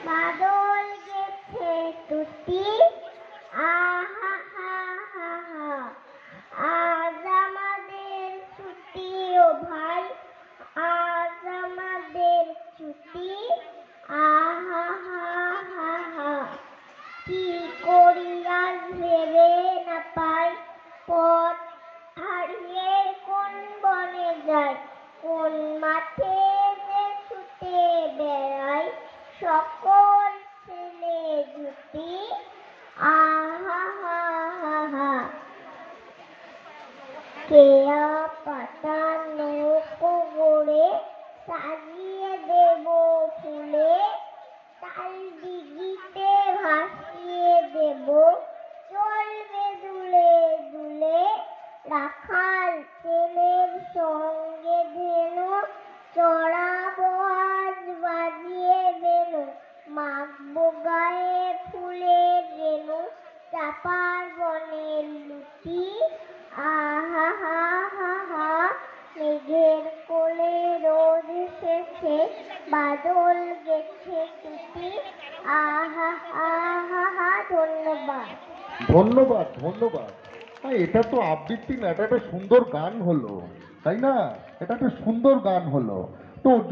বাদল গেছে টুটি, আহা হা হা হা। আজ আমাদের ছুটি ও ভাই, আজ আমাদের ছুটি, আহা হা হা হা। কি করি আজ ভেবে না পাই, পথ হারিয়ে কোন বনে যাই, কোন মাঠে যে ছুটে বেড়াই, সকল ছেলে জুটি, আহা হা হা হা। কেয়া পাতা নৌকো গড়ে সাজিয়ে দেব ফুলে, তাল দিঘিতে ভাসিয়ে দেব, চলবে দুলে দুলে। রাখাল ছেলের সঙ্গে ধেনু, চড়াবো আজ বাজিয়ে বেনু, মাখবো গায়ে ফুলের রেণু, চাপার বনের লুচি, আহা হা হা হা। মেঘের কোলে রোদ এসেছে, বাদল গেছে টুটি, আহা আহা হা। ধন্যবাদ। ধন্যবাদ ধন্যবাদ। এটা তো আবৃত্তি না, এটা একটা সুন্দর গান হলো, তাই না? এটা একটা সুন্দর গান হলো। তো